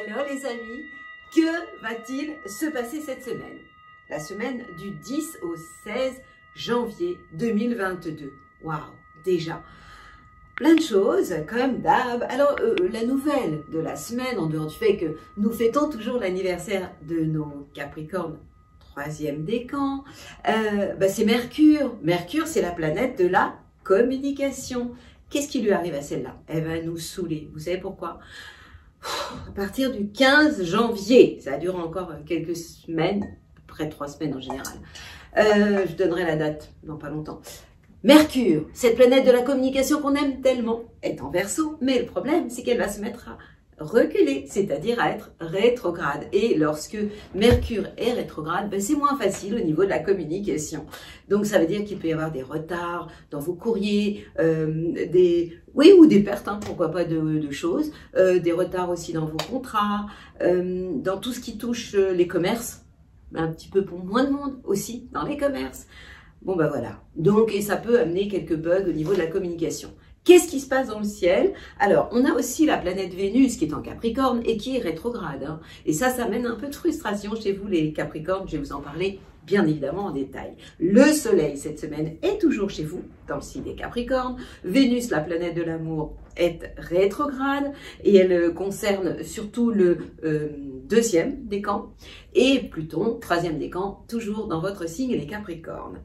Alors les amis, que va-t-il se passer cette semaine? La semaine du 10 au 16 janvier 2022. Waouh, déjà plein de choses, comme d'hab. Alors, la nouvelle de la semaine, en dehors du fait que nous fêtons toujours l'anniversaire de nos Capricornes, troisième décan, c'est Mercure. Mercure, c'est la planète de la communication. Qu'est-ce qui lui arrive à celle-là? Elle va nous saouler. Vous savez pourquoi? À partir du 15 janvier, ça dure encore quelques semaines, près de 3 semaines en général. Je donnerai la date dans pas longtemps. Mercure, cette planète de la communication qu'on aime tellement, est en Verseau, mais le problème, c'est qu'elle va se mettre à reculer, c'est-à-dire à être rétrograde. Et lorsque Mercure est rétrograde, c'est moins facile au niveau de la communication. Donc ça veut dire qu'il peut y avoir des retards dans vos courriers, ou des pertes, pourquoi pas de choses, des retards aussi dans vos contrats, dans tout ce qui touche les commerces, un petit peu pour moins de monde aussi dans les commerces. Bon voilà, donc et ça peut amener quelques bugs au niveau de la communication. Qu'est-ce qui se passe dans le ciel? Alors, on a aussi la planète Vénus qui est en Capricorne et qui est rétrograde. Et ça mène un peu de frustration chez vous les Capricornes, je vais vous en parler bien évidemment en détail. Le Soleil cette semaine est toujours chez vous, dans le signe des Capricornes. Vénus, la planète de l'amour, est rétrograde et elle concerne surtout le deuxième décan. Et Pluton, troisième décan, toujours dans votre signe les Capricornes.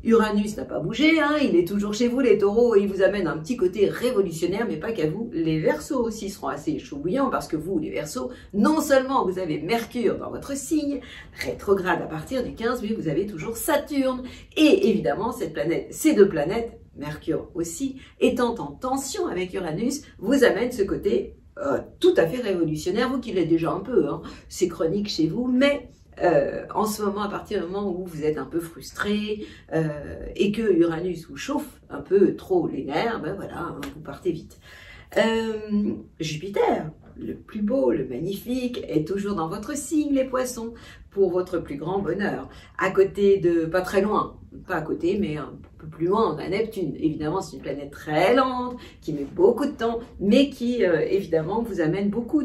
Uranus n'a pas bougé, il est toujours chez vous les taureaux et il vous amène un petit côté révolutionnaire, mais pas qu'à vous. Les Verseaux aussi seront assez chauds bouillants parce que vous, les Verseaux, non seulement vous avez Mercure dans votre signe, rétrograde à partir du 15, mais vous avez toujours Saturne. Et évidemment, ces deux planètes, Mercure aussi, étant en tension avec Uranus, vous amène ce côté tout à fait révolutionnaire, vous qui l'êtes déjà un peu, c'est chronique chez vous, mais en ce moment, à partir du moment où vous êtes un peu frustré et que Uranus vous chauffe un peu trop les nerfs, vous partez vite. Jupiter, le plus beau, le magnifique, est toujours dans votre signe, les poissons, pour votre plus grand bonheur. À côté de, pas très loin, pas à côté, mais un peu plus loin, on a Neptune. Évidemment, c'est une planète très lente, qui met beaucoup de temps, mais qui, évidemment, vous amène beaucoup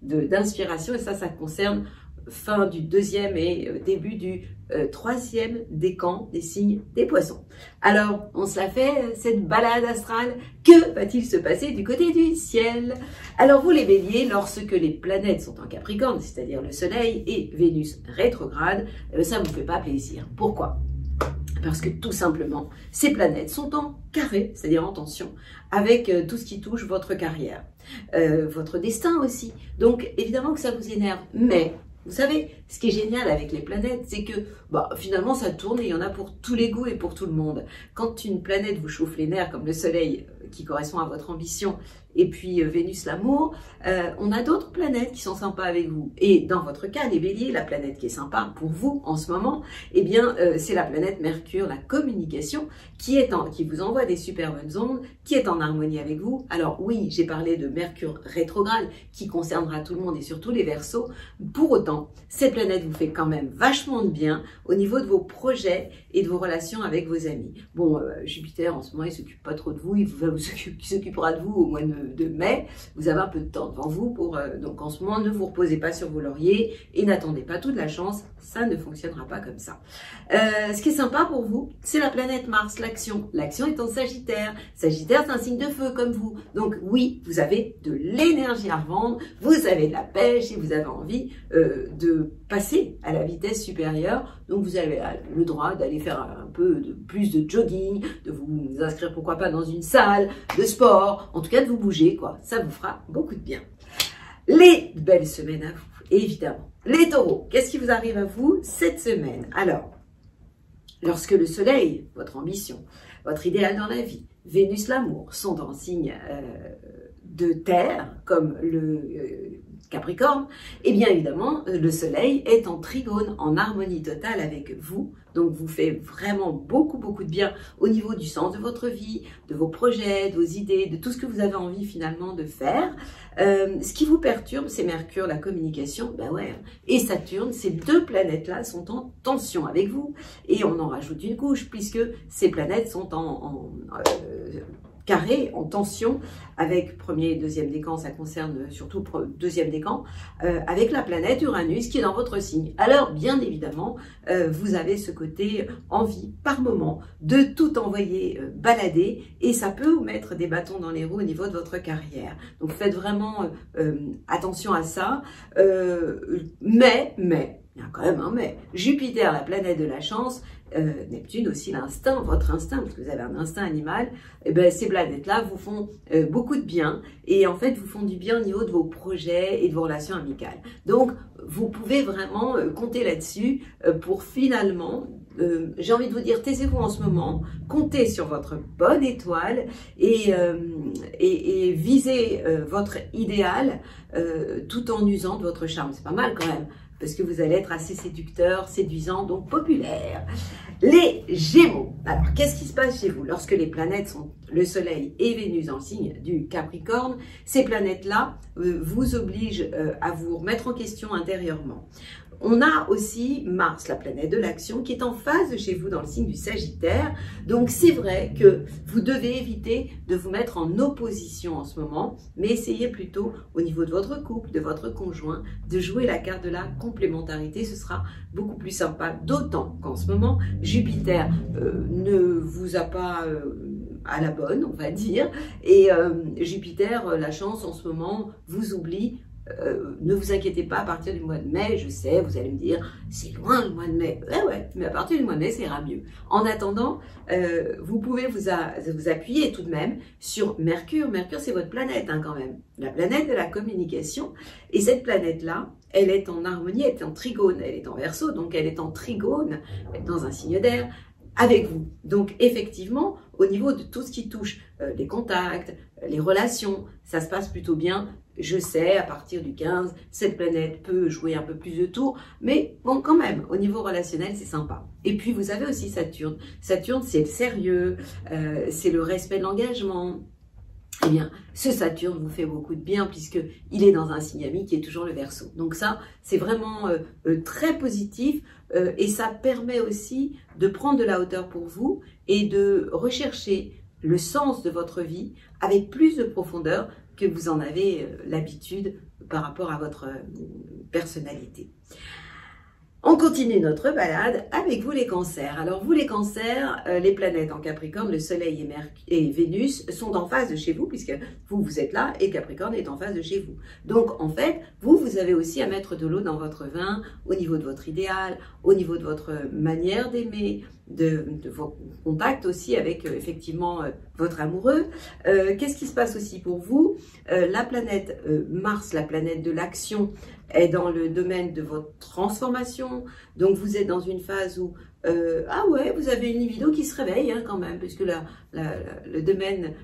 d'inspiration, et ça concerne fin du deuxième et début du troisième décan des signes des poissons. Alors, on se la fait, cette balade astrale. Que va-t-il se passer du côté du ciel? Alors, vous les béliers, lorsque les planètes sont en Capricorne, c'est-à-dire le Soleil et Vénus rétrograde, ça ne vous fait pas plaisir. Pourquoi? Parce que tout simplement, ces planètes sont en carré, c'est-à-dire en tension, avec tout ce qui touche votre carrière, votre destin aussi. Donc, évidemment que ça vous énerve, mais vous savez, ce qui est génial avec les planètes, c'est que finalement ça tourne et il y en a pour tous les goûts et pour tout le monde. Quand une planète vous chauffe les nerfs, comme le Soleil qui correspond à votre ambition, et puis Vénus l'amour, on a d'autres planètes qui sont sympas avec vous. Et dans votre cas, les béliers, la planète qui est sympa pour vous en ce moment, c'est la planète Mercure, la communication, qui vous envoie des super bonnes ondes, qui est en harmonie avec vous. Alors oui, j'ai parlé de Mercure rétrograde, qui concernera tout le monde et surtout les Verseaux. Pour autant, cette planète vous fait quand même vachement de bien au niveau de vos projets et de vos relations avec vos amis. Bon, Jupiter, en ce moment, il s'occupe pas trop de vous, il s'occupera de vous au mois de mai. Vous avez un peu de temps devant vous donc en ce moment, ne vous reposez pas sur vos lauriers et n'attendez pas toute la chance, ça ne fonctionnera pas comme ça. Ce qui est sympa pour vous, c'est la planète Mars, l'action. L'action est en Sagittaire. Sagittaire, c'est un signe de feu comme vous. Donc oui, vous avez de l'énergie à revendre, vous avez de la pêche et vous avez envie de passer à la vitesse supérieure. Donc vous avez le droit d'aller faire un peu plus de jogging, de vous inscrire pourquoi pas dans une salle de sport, en tout cas de vous bouger, quoi. Ça vous fera beaucoup de bien. Les belles semaines à vous, évidemment. Les taureaux, qu'est-ce qui vous arrive à vous cette semaine? Alors, lorsque le Soleil, votre ambition, votre idéal dans la vie, Vénus l'amour, sont en signe de terre, comme le Capricorne, et bien évidemment, le Soleil est en trigone, en harmonie totale avec vous, donc vous fait vraiment beaucoup de bien au niveau du sens de votre vie, de vos projets, de vos idées, de tout ce que vous avez envie finalement de faire. Ce qui vous perturbe, c'est Mercure, la communication, et Saturne, ces deux planètes-là sont en tension avec vous, et on en rajoute une couche, puisque ces planètes sont en carré, en tension, avec premier et deuxième décan, ça concerne surtout le deuxième décan, avec la planète Uranus qui est dans votre signe. Alors, bien évidemment, vous avez ce côté envie, par moment, de tout envoyer balader, et ça peut vous mettre des bâtons dans les roues au niveau de votre carrière. Donc, faites vraiment attention à ça. Mais, il y a quand même un mais. Jupiter, la planète de la chance, Neptune aussi l'instinct, votre instinct, parce que vous avez un instinct animal, et ben ces planètes-là vous font beaucoup de bien, et en fait vous font du bien au niveau de vos projets et de vos relations amicales. Donc vous pouvez vraiment compter là-dessus pour finalement, j'ai envie de vous dire, taisez-vous en ce moment, comptez sur votre bonne étoile et visez votre idéal tout en usant de votre charme. C'est pas mal quand même, parce que vous allez être assez séducteur, séduisant, donc populaire. Les Gémeaux. Alors, qu'est-ce qui se passe chez vous? Lorsque les planètes sont le Soleil et Vénus dans le signe du Capricorne, ces planètes-là vous obligent à vous remettre en question intérieurement. On a aussi Mars, la planète de l'action, qui est en phase chez vous dans le signe du Sagittaire. Donc c'est vrai que vous devez éviter de vous mettre en opposition en ce moment, mais essayez plutôt au niveau de votre couple, de votre conjoint, de jouer la carte de la complémentarité. Ce sera beaucoup plus sympa, d'autant qu'en ce moment, Jupiter ne vous a pas à la bonne, on va dire, et Jupiter, la chance en ce moment, vous oublie. Ne vous inquiétez pas, à partir du mois de mai, je sais, vous allez me dire, c'est loin le mois de mai. Ouais, mais à partir du mois de mai, ça ira mieux. En attendant, vous pouvez vous appuyer tout de même sur Mercure. Mercure, c'est votre planète quand même, la planète de la communication. Et cette planète-là, elle est en harmonie, elle est en trigone, elle est en Verseau, donc elle est en trigone, dans un signe d'air, avec vous. Donc effectivement, au niveau de tout ce qui touche les contacts, les relations, ça se passe plutôt bien. Je sais, à partir du 15, cette planète peut jouer un peu plus de tours, mais bon, quand même, au niveau relationnel, c'est sympa. Et puis, vous avez aussi Saturne. Saturne, c'est le sérieux, c'est le respect de l'engagement. Eh bien, ce Saturne vous fait beaucoup de bien puisqu'il est dans un signe ami qui est toujours le Verseau. Donc ça, c'est vraiment très positif et ça permet aussi de prendre de la hauteur pour vous et de rechercher le sens de votre vie avec plus de profondeur que vous en avez l'habitude par rapport à votre personnalité. On continue notre balade avec vous les cancers. Alors vous les cancers, les planètes en Capricorne, le Soleil et Vénus sont en phase de chez vous puisque vous êtes là et Capricorne est en phase de chez vous. Donc en fait, vous avez aussi à mettre de l'eau dans votre vin au niveau de votre idéal, au niveau de votre manière d'aimer, de vos contacts aussi avec effectivement votre amoureux. Qu'est-ce qui se passe aussi pour vous? La planète Mars, la planète de l'action, est dans le domaine de votre transformation. Donc vous êtes dans une phase où vous avez une libido qui se réveille quand même, puisque le domaine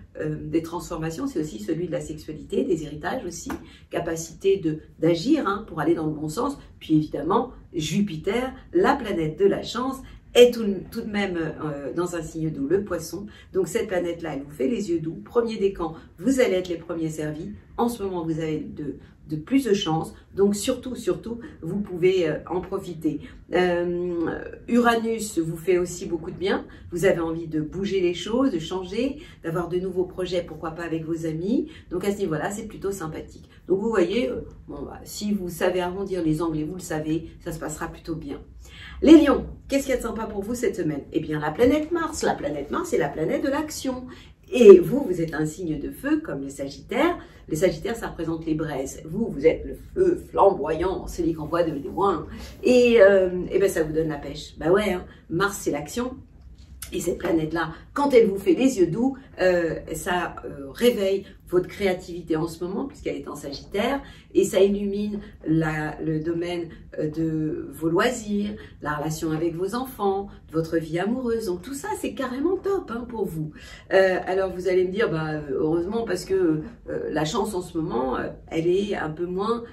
des transformations, c'est aussi celui de la sexualité, des héritages aussi, capacité d'agir pour aller dans le bon sens. Puis évidemment, Jupiter, la planète de la chance, est tout de même dans un signe doux, le Poisson. Donc cette planète-là, elle vous fait les yeux doux. Premier décan, vous allez être les premiers servis. En ce moment, vous avez de plus de chance. Donc surtout, vous pouvez en profiter. Uranus vous fait aussi beaucoup de bien. Vous avez envie de bouger les choses, de changer, d'avoir de nouveaux projets, pourquoi pas avec vos amis. Donc à ce niveau-là, c'est plutôt sympathique. Donc vous voyez, si vous savez arrondir les angles et vous le savez, ça se passera plutôt bien. Les lions, qu'est-ce qu'il y a de sympa pour vous cette semaine? Eh bien, la planète Mars. La planète Mars, c'est la planète de l'action. Et vous êtes un signe de feu comme les Sagittaires. Les Sagittaires, ça représente les braises. Vous êtes le feu flamboyant, celui qu'on voit de loin. Et ben, ça vous donne la pêche. Bah ouais, Mars, c'est l'action. Et cette planète-là, quand elle vous fait les yeux doux, ça réveille votre créativité en ce moment, puisqu'elle est en Sagittaire, et ça illumine le domaine de vos loisirs, la relation avec vos enfants, votre vie amoureuse. Donc tout ça, c'est carrément top pour vous. Alors vous allez me dire, heureusement, parce que la chance en ce moment, elle est un peu moins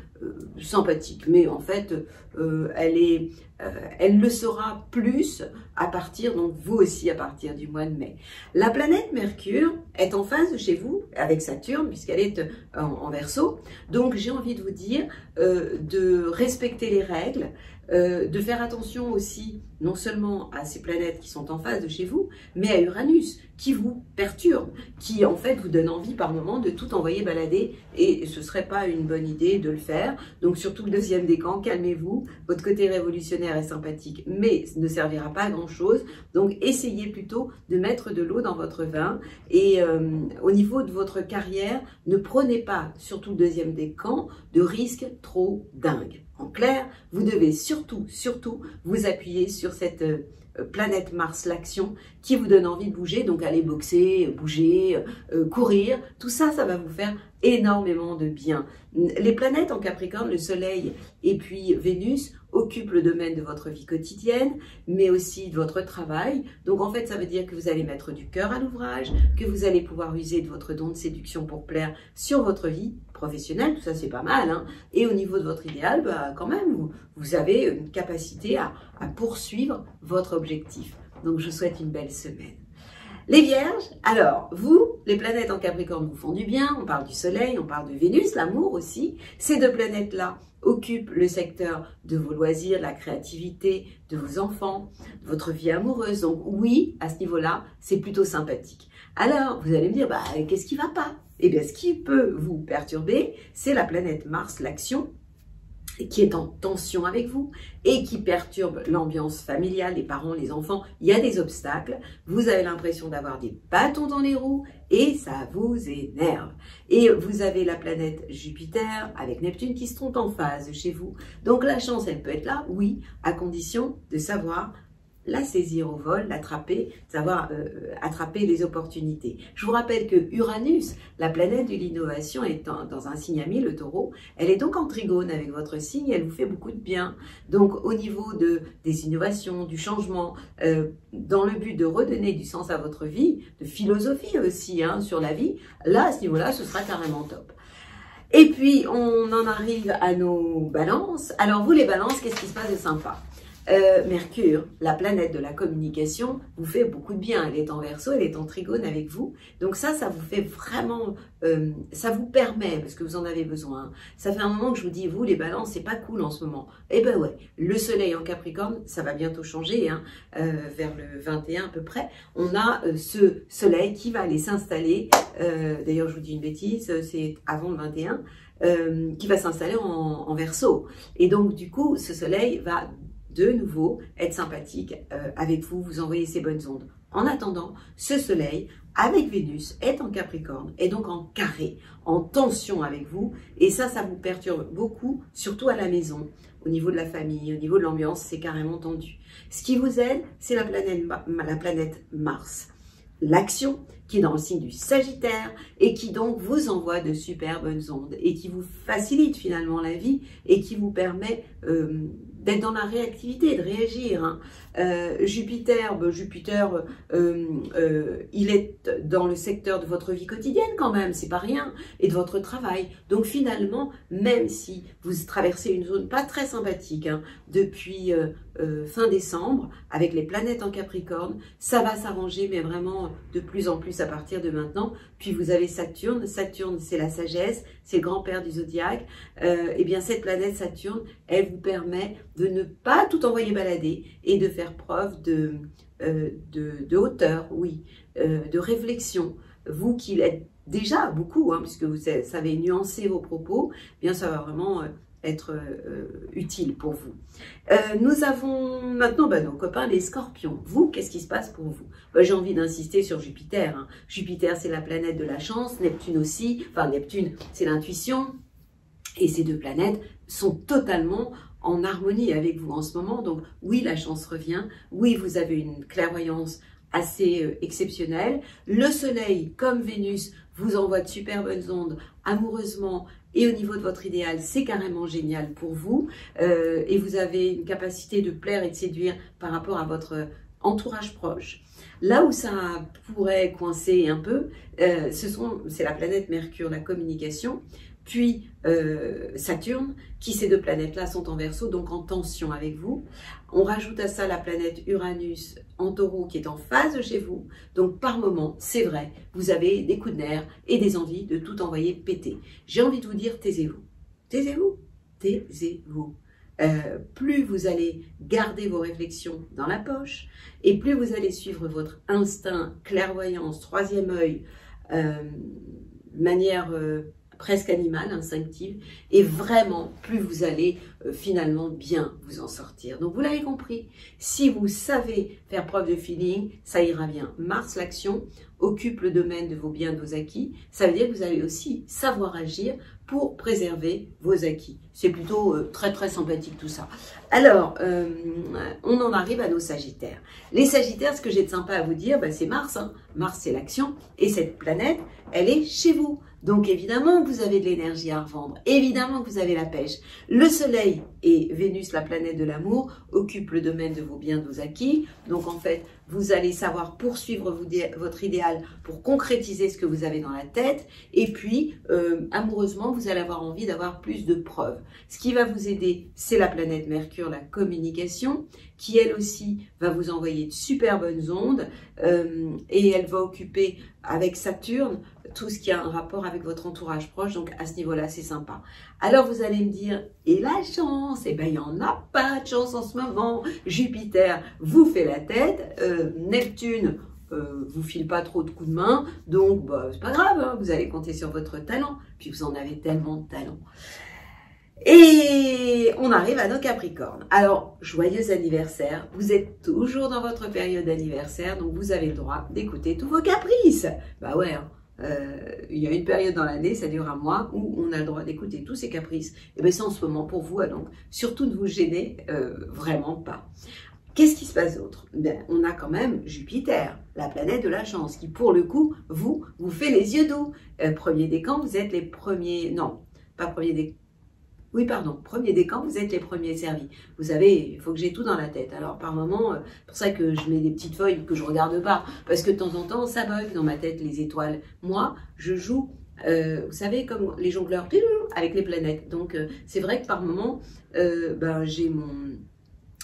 sympathique. Mais en fait, elle le sera plus à partir, donc vous aussi à partir du mois de mai. La planète Mercure est en phase chez vous avec Saturne puisqu'elle est en Verseau. Donc j'ai envie de vous dire de respecter les règles, de faire attention aussi non seulement à ces planètes qui sont en phase de chez vous, mais à Uranus qui vous perturbe, qui en fait vous donne envie par moment de tout envoyer balader et ce serait pas une bonne idée de le faire. Donc surtout le deuxième décan, calmez-vous, votre côté révolutionnaire est sympathique mais ne servira pas à grand chose, donc essayez plutôt de mettre de l'eau dans votre vin et au niveau de votre carrière, ne prenez pas, surtout le deuxième décan, de risques trop dingues. En clair, vous devez surtout vous appuyer sur cette planète Mars, l'action, qui vous donne envie de bouger, donc aller boxer, bouger, courir, tout ça, ça va vous faire énormément de bien. Les planètes en Capricorne, le Soleil et puis Vénus occupent le domaine de votre vie quotidienne, mais aussi de votre travail. Donc en fait, ça veut dire que vous allez mettre du cœur à l'ouvrage, que vous allez pouvoir user de votre don de séduction pour plaire sur votre vie professionnelle, tout ça c'est pas mal, hein. Et au niveau de votre idéal, bah, quand même, vous avez une capacité à poursuivre votre objectif. Donc je vous souhaite une belle semaine. Les Vierges, alors, vous, les planètes en Capricorne vous font du bien, on parle du Soleil, on parle de Vénus, l'amour aussi. Ces deux planètes-là occupent le secteur de vos loisirs, la créativité, de vos enfants, de votre vie amoureuse. Donc oui, à ce niveau-là, c'est plutôt sympathique. Alors, vous allez me dire, bah, qu'est-ce qui ne va pas? Eh bien, ce qui peut vous perturber, c'est la planète Mars, l'action, qui est en tension avec vous et qui perturbe l'ambiance familiale, les parents, les enfants. Il y a des obstacles, vous avez l'impression d'avoir des bâtons dans les roues et ça vous énerve. Et vous avez la planète Jupiter avec Neptune qui sont en phase chez vous. Donc la chance, elle peut être là, oui, à condition de savoir la saisir au vol, l'attraper, savoir attraper les opportunités. Je vous rappelle que Uranus, la planète de l'innovation, est dans un signe ami, le Taureau. Elle est donc en trigone avec votre signe, elle vous fait beaucoup de bien. Donc au niveau des innovations, du changement, dans le but de redonner du sens à votre vie, de philosophie aussi hein, sur la vie, là à ce niveau-là, ce sera carrément top. Et puis on en arrive à nos balances. Alors vous les balances, qu'est-ce qui se passe de sympa? Mercure, la planète de la communication, vous fait beaucoup de bien. Elle est en Verseau, elle est en trigone avec vous. Donc ça vous fait vraiment, ça vous permet, parce que vous en avez besoin. Hein. Ça fait un moment que je vous dis, vous les balances, c'est pas cool en ce moment. Eh ben ouais, le Soleil en Capricorne, ça va bientôt changer, hein, vers le 21 à peu près. On a ce Soleil qui va aller s'installer, d'ailleurs je vous dis une bêtise, c'est avant le 21, qui va s'installer en Verseau. Et donc du coup, ce Soleil va de nouveau être sympathique avec vous, vous envoyez ces bonnes ondes. En attendant, ce Soleil avec Vénus est en Capricorne, est donc en carré, en tension avec vous, et ça vous perturbe beaucoup, surtout à la maison, au niveau de la famille, au niveau de l'ambiance, c'est carrément tendu. Ce qui vous aide, c'est la planète Mars. L'action qui est dans le signe du Sagittaire et qui donc vous envoie de super bonnes ondes et qui vous facilite finalement la vie et qui vous permet d'être dans la réactivité, de réagir. Hein. Jupiter, il est dans le secteur de votre vie quotidienne quand même, c'est pas rien, et de votre travail. Donc finalement, même si vous traversez une zone pas très sympathique hein, depuis fin décembre, avec les planètes en Capricorne, ça va s'arranger, mais vraiment de plus en plus à partir de maintenant. Puis vous avez Saturne. Saturne, c'est la sagesse, c'est le grand-père du zodiaque. Et bien cette planète Saturne, elle vous permet de ne pas tout envoyer balader et de faire preuve de hauteur, oui, de réflexion. Vous qui l'êtes déjà beaucoup, hein, puisque vous savez nuancer vos propos, eh bien ça va vraiment être utile pour vous. Nous avons maintenant nos copains les scorpions. Vous, qu'est-ce qui se passe pour vous? J'ai envie d'insister sur Jupiter. Hein. Jupiter, c'est la planète de la chance, Neptune aussi. Enfin, Neptune, c'est l'intuition. Et ces deux planètes sont totalement en harmonie avec vous en ce moment. Donc oui, la chance revient. Oui, vous avez une clairvoyance assez exceptionnelle. Le Soleil, comme Vénus, vous envoie de super bonnes ondes amoureusement et au niveau de votre idéal, c'est carrément génial pour vous. Et vous avez une capacité de plaire et de séduire par rapport à votre entourage proche. Là où ça pourrait coincer un peu, c'est la planète Mercure, la communication. puis Saturne, qui ces deux planètes-là sont en Verseau, donc en tension avec vous. On rajoute à ça la planète Uranus en Taureau qui est en phase chez vous. Donc par moment, c'est vrai, vous avez des coups de nerfs et des envies de tout envoyer péter. J'ai envie de vous dire, taisez-vous. Taisez-vous. Taisez-vous. Plus vous allez garder vos réflexions dans la poche et plus vous allez suivre votre instinct, clairvoyance, troisième œil, manière presque animale, instinctive, et vraiment plus vous allez finalement bien vous en sortir. Donc vous l'avez compris, si vous savez faire preuve de feeling, ça ira bien. Mars, l'action, occupe le domaine de vos biens, de vos acquis. Ça veut dire que vous allez aussi savoir agir pour préserver vos acquis. C'est plutôt très très sympathique tout ça. Alors, on en arrive à nos Sagittaires. Les Sagittaires, ce que j'ai de sympa à vous dire, c'est Mars. Hein. Mars, c'est l'action. Et cette planète, elle est chez vous. Donc évidemment que vous avez de l'énergie à revendre, évidemment que vous avez la pêche. Le Soleil et Vénus, la planète de l'amour, occupent le domaine de vos biens, de vos acquis. Donc en fait, vous allez savoir poursuivre votre idéal pour concrétiser ce que vous avez dans la tête. Et puis, amoureusement, vous allez avoir envie d'avoir plus de preuves. Ce qui va vous aider, c'est la planète Mercure, la communication, qui elle aussi va vous envoyer de super bonnes ondes. Et elle va occuper avec Saturne tout ce qui a un rapport avec votre entourage proche, donc à ce niveau-là, c'est sympa. Alors vous allez me dire, et la chance? Eh bien, il n'y en a pas de chance en ce moment. Jupiter vous fait la tête, Neptune vous file pas trop de coups de main, donc c'est pas grave, hein, vous allez compter sur votre talent, puis vous en avez tellement de talent. Et on arrive à nos Capricornes. Alors, joyeux anniversaire, vous êtes toujours dans votre période d'anniversaire, donc vous avez le droit d'écouter tous vos caprices. Bah ouais, hein. Il y a une période dans l'année, ça dure un mois, où on a le droit d'écouter tous ces caprices. Et bien c'est en ce moment pour vous, donc surtout ne vous gênez vraiment pas. Qu'est-ce qui se passe d'autre? On a quand même Jupiter, la planète de la chance, qui pour le coup, vous fait les yeux doux. Premier décan, vous êtes les premiers... Non, pas premier décan. Oui, pardon, premier décan, vous êtes les premiers servis. Vous savez, il faut que j'ai tout dans la tête. Alors, par moment, c'est pour ça que je mets des petites feuilles que je regarde pas. Parce que de temps en temps, ça bug dans ma tête, les étoiles. Moi, je joue, vous savez, comme les jongleurs, avec les planètes. Donc, c'est vrai que par moment, j'ai mon...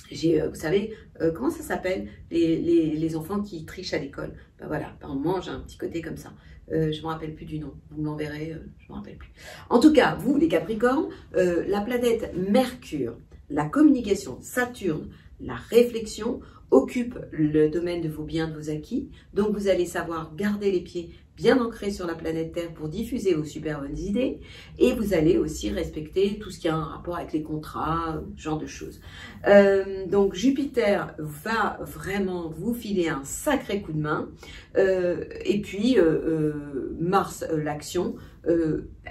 vous savez, comment ça s'appelle les enfants qui trichent à l'école. Voilà, par moment, j'ai un petit côté comme ça. Je ne me rappelle plus du nom, vous me l'enverrez, je ne me rappelle plus. En tout cas, vous, les Capricornes, la planète Mercure, la communication, Saturne, la réflexion, occupe le domaine de vos biens, de vos acquis. Donc, vous allez savoir garder les pieds bien ancrés sur la planète Terre pour diffuser vos super bonnes idées. Et vous allez aussi respecter tout ce qui a un rapport avec les contrats, ce genre de choses. Donc, Jupiter va vraiment vous filer un sacré coup de main. Et puis, Mars, l'action,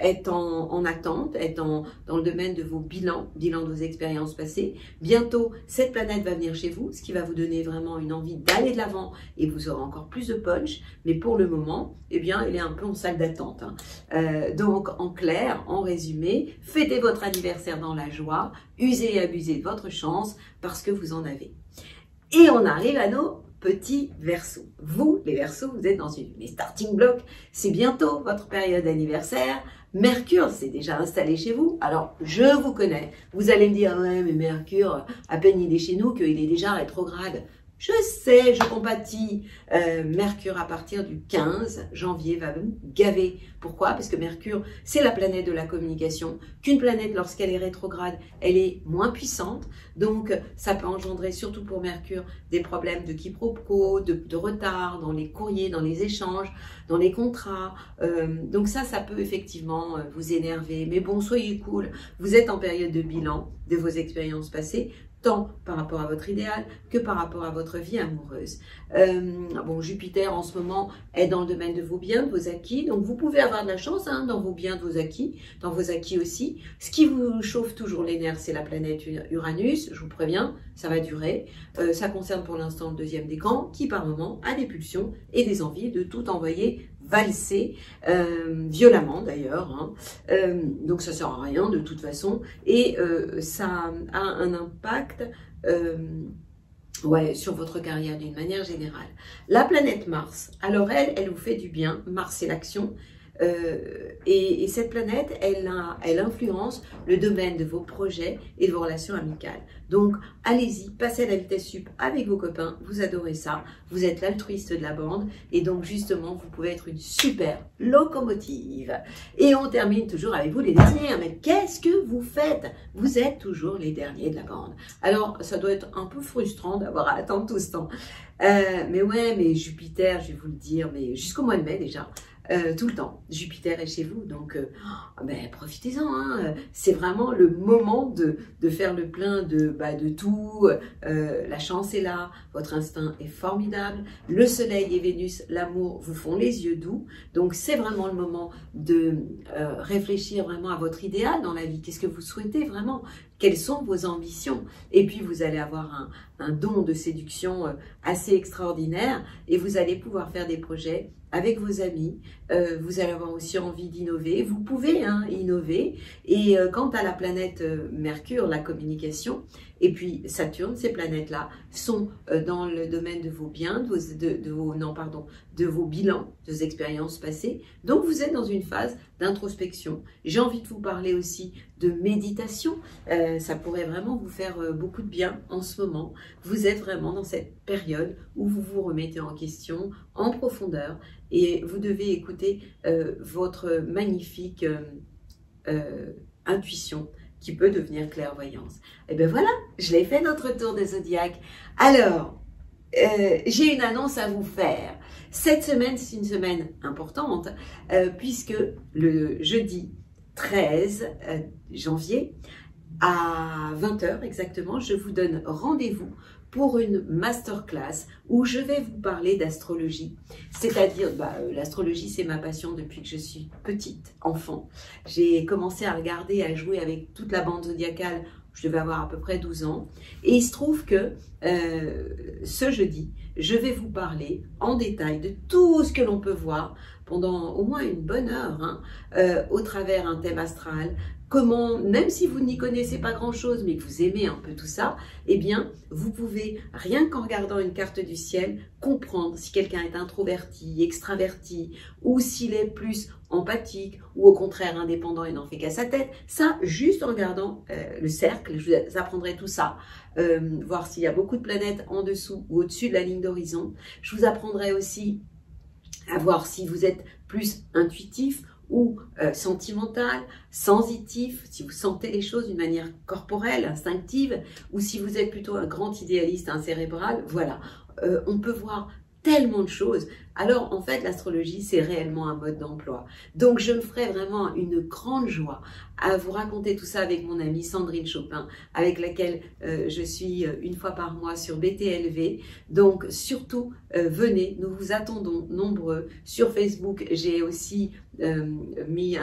est en attente, est dans le domaine de vos bilans de vos expériences passées. Bientôt, cette planète va venir chez vous, ce qui va vous donner vraiment une envie d'aller de l'avant et vous aurez encore plus de punch. Mais pour le moment, eh bien, elle est un peu en salle d'attente. Hein. Donc, en clair, en résumé, fêtez votre anniversaire dans la joie, usez et abusez de votre chance parce que vous en avez. Et on arrive à nos petits Verseaux. Vous, les Verseaux, vous êtes dans les starting blocks. C'est bientôt votre période d'anniversaire. Mercure s'est déjà installé chez vous. Alors, je vous connais. Vous allez me dire, ouais, mais Mercure, à peine il est chez nous qu'il est déjà rétrograde. Je sais, je compatis. Mercure, à partir du 15 janvier, va me gaver. Pourquoi? Parce que Mercure, c'est la planète de la communication. Qu'une planète, lorsqu'elle est rétrograde, elle est moins puissante. Donc, ça peut engendrer, surtout pour Mercure, des problèmes de quiproquo, de retard dans les courriers, dans les échanges, dans les contrats. Donc ça peut effectivement vous énerver. Mais bon, soyez cool. Vous êtes en période de bilan de vos expériences passées, tant par rapport à votre idéal que par rapport à votre vie amoureuse. Bon, Jupiter en ce moment est dans le domaine de vos biens, de vos acquis, donc vous pouvez avoir de la chance hein, dans vos biens, de vos acquis, dans vos acquis aussi. Ce qui vous chauffe toujours les nerfs, c'est la planète Uranus, je vous préviens, ça va durer. Ça concerne pour l'instant le deuxième décan qui par moment a des pulsions et des envies de tout envoyer valser, violemment d'ailleurs, hein. Donc ça sert à rien de toute façon, et ça a un impact sur votre carrière d'une manière générale. La planète Mars, alors elle vous fait du bien, Mars c'est l'action, Et cette planète, elle influence le domaine de vos projets et de vos relations amicales. Donc, allez-y, passez à la vitesse sup avec vos copains, vous adorez ça, vous êtes l'altruiste de la bande, et donc justement, vous pouvez être une super locomotive. Et on termine toujours avec vous les derniers, mais qu'est-ce que vous faites? Vous êtes toujours les derniers de la bande. Alors, ça doit être un peu frustrant d'avoir à attendre tout ce temps. Mais ouais, mais Jupiter, je vais vous le dire, mais jusqu'au mois de mai déjà, tout le temps, Jupiter est chez vous, donc ben, profitez-en, hein. C'est vraiment le moment de faire le plein de tout, la chance est là, votre instinct est formidable, le soleil et Vénus, l'amour vous font les yeux doux, donc c'est vraiment le moment de réfléchir vraiment à votre idéal dans la vie, qu'est-ce que vous souhaitez vraiment, quelles sont vos ambitions, et puis vous allez avoir un don de séduction assez extraordinaire, et vous allez pouvoir faire des projets avec vos amis, vous allez avoir aussi envie d'innover, vous pouvez innover, et quant à la planète Mercure, la communication, et puis Saturne, ces planètes-là sont dans le domaine de vos biens, de vos bilans, de vos expériences passées, donc vous êtes dans une phase d'introspection. J'ai envie de vous parler aussi de méditation, ça pourrait vraiment vous faire beaucoup de bien en ce moment, vous êtes vraiment dans cette période où vous vous remettez en question en profondeur, et vous devez écouter votre magnifique intuition qui peut devenir clairvoyance. Et bien voilà, je l'ai fait notre tour des zodiaques. Alors, j'ai une annonce à vous faire. Cette semaine, c'est une semaine importante puisque le jeudi 13 janvier à 20 h exactement, je vous donne rendez-vous pour une masterclass où je vais vous parler d'astrologie. C'est-à-dire, l'astrologie, c'est ma passion depuis que je suis petite, enfant. J'ai commencé à regarder, à jouer avec toute la bande zodiacale, je devais avoir à peu près 12 ans. Et il se trouve que ce jeudi, je vais vous parler en détail de tout ce que l'on peut voir pendant au moins une bonne heure, au travers un thème astral. Comment, même si vous n'y connaissez pas grand-chose, mais que vous aimez un peu tout ça, eh bien, vous pouvez, rien qu'en regardant une carte du ciel, comprendre si quelqu'un est introverti, extraverti, ou s'il est plus empathique, ou au contraire indépendant et n'en fait qu'à sa tête. Ça, juste en regardant le cercle, je vous apprendrai tout ça. Voir s'il y a beaucoup de planètes en dessous ou au-dessus de la ligne d'horizon. Je vous apprendrai aussi à voir si vous êtes plus intuitif, ou sentimental, sensitif, si vous sentez les choses d'une manière corporelle, instinctive, ou si vous êtes plutôt un grand idéaliste, un cérébral, voilà. On peut voir tellement de choses. Alors, en fait, l'astrologie, c'est réellement un mode d'emploi. Donc, je me ferai vraiment une grande joie à vous raconter tout ça avec mon amie Sandrine Chopin, avec laquelle je suis une fois par mois sur BTLV. Donc, surtout, venez, nous vous attendons nombreux. Sur Facebook, j'ai aussi mis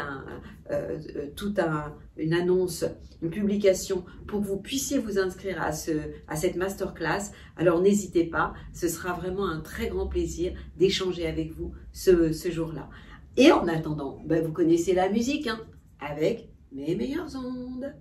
une annonce, une publication pour que vous puissiez vous inscrire à cette masterclass. Alors, n'hésitez pas, ce sera vraiment un très grand plaisir d'échanger avec vous ce jour-là. Et en attendant, vous connaissez la musique, avec Mes meilleures ondes.